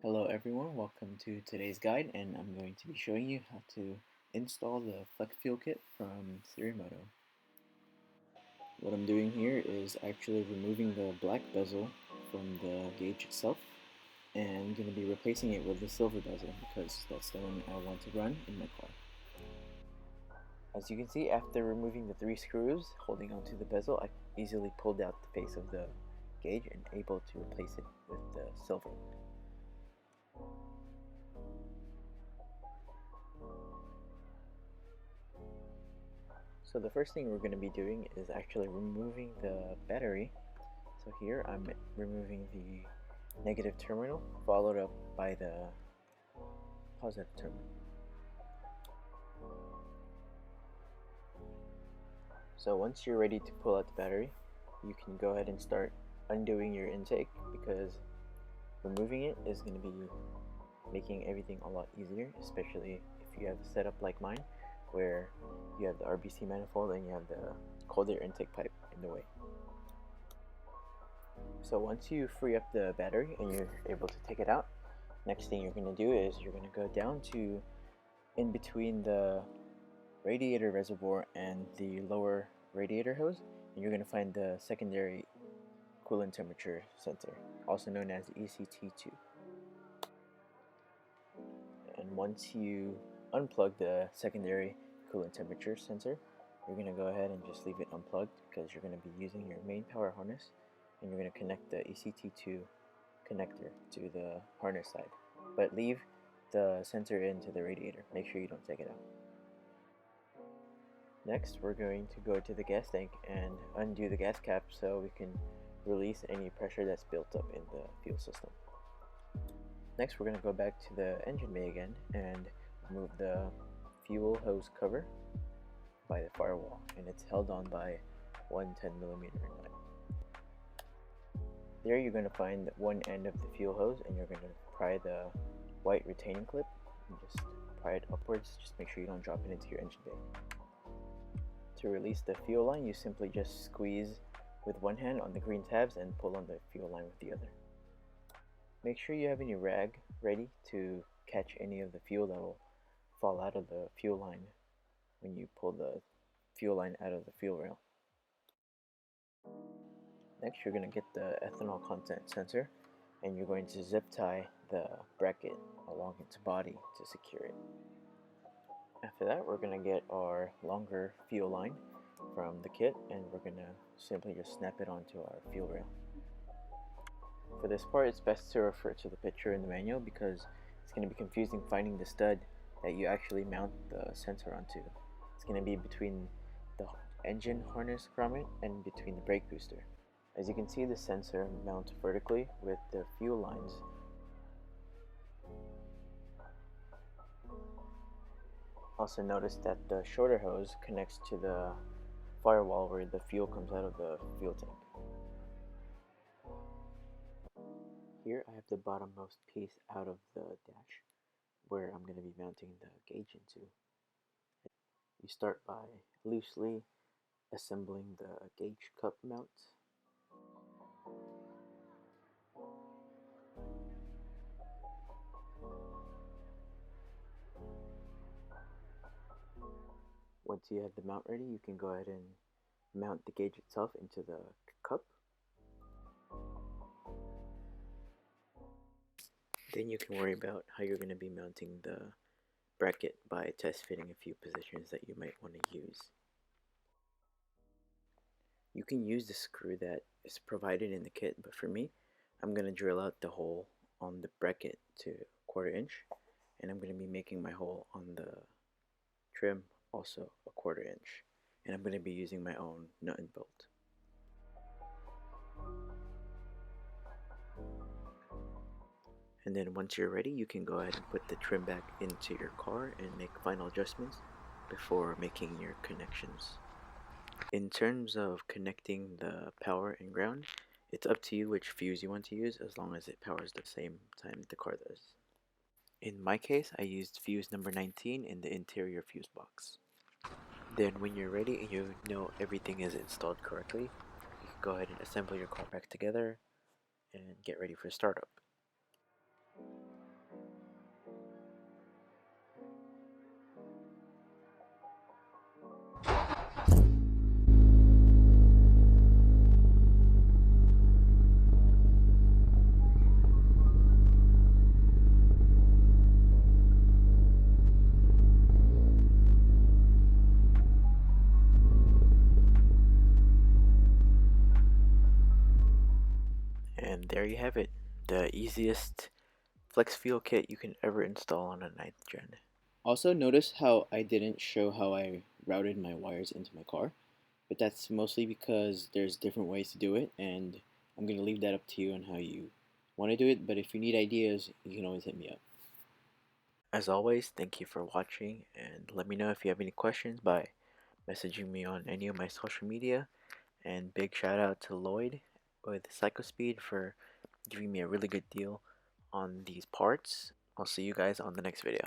Hello everyone, welcome to today's guide, and I'm going to be showing you how to install the Flex Fuel Kit from Sirimoto. What I'm doing here is actually removing the black bezel from the gauge itself, and I'm going to be replacing it with the silver bezel because that's the one I want to run in my car. As you can see, after removing the 3 screws holding onto the bezel, I easily pulled out the face of the gauge and able to replace it with the silver. So the first thing we're going to be doing is actually removing the battery. So here I'm removing the negative terminal followed up by the positive terminal. So once you're ready to pull out the battery, you can go ahead and start undoing your intake because removing it is going to be making everything a lot easier, especially if you have a setup like mine where you have the RBC manifold and you have the cold air intake pipe in the way. So once you free up the battery and you're able to take it out, next thing you're going to do is you're going to go down to in between the radiator reservoir and the lower radiator hose, and you're going to find the secondary coolant temperature sensor, also known as ECT2. And once you unplug the secondary coolant temperature sensor, you're going to go ahead and just leave it unplugged because you're going to be using your main power harness, and you're going to connect the ECT2 connector to the harness side, but leave the sensor into the radiator. Make sure you don't take it out. Next, we're going to go to the gas tank and undo the gas cap so we can release any pressure that's built up in the fuel system. Next, we're going to go back to the engine bay again and remove the fuel hose cover by the firewall, and it's held on by one 10mm nut. There you're going to find one end of the fuel hose, and you're going to pry the white retaining clip and just pry it upwards. Just make sure you don't drop it into your engine bay. To release the fuel line, you simply just squeeze with one hand on the green tabs and pull on the fuel line with the other. Make sure you have any rag ready to catch any of the fuel that will fall out of the fuel line when you pull the fuel line out of the fuel rail. Next, you're going to get the ethanol content sensor, and you're going to zip tie the bracket along its body to secure it. After that, we're going to get our longer fuel line from the kit, and we're going to simply just snap it onto our fuel rail. For this part, it's best to refer to the picture in the manual because it's going to be confusing finding the stud that you actually mount the sensor onto. It's going to be between the engine harness grommet and between the brake booster. As you can see, the sensor mounts vertically with the fuel lines. Also notice that the shorter hose connects to the firewall where the fuel comes out of the fuel tank. Here I have the bottommost piece out of the dash where I'm going to be mounting the gauge into. You start by loosely assembling the gauge cup mounts. Once you have the mount ready, you can go ahead and mount the gauge itself into the cup. Then you can worry about how you're going to be mounting the bracket by test fitting a few positions that you might want to use. You can use the screw that is provided in the kit, but for me, I'm going to drill out the hole on the bracket to 1/4 inch, and I'm going to be making my hole on the trim also 1/4 inch, and I'm going to be using my own nut and bolt. And then once you're ready, you can go ahead and put the trim back into your car and make final adjustments before making your connections. In terms of connecting the power and ground, it's up to you which fuse you want to use as long as it powers the same time the car does. In my case, I used fuse number 19 in the interior fuse box. Then when you're ready and you know everything is installed correctly, you can go ahead and assemble your car back together and get ready for startup. And there you have it, the easiest flex fuel kit you can ever install on a 9th gen. Also, notice how I didn't show how I routed my wires into my car, but that's mostly because there's different ways to do it, and I'm going to leave that up to you on how you want to do it, but if you need ideas, you can always hit me up. As always, thank you for watching, and let me know if you have any questions by messaging me on any of my social media. And big shout out to Lloyd with Psychospeed for giving me a really good deal on these parts. I'll see you guys on the next video.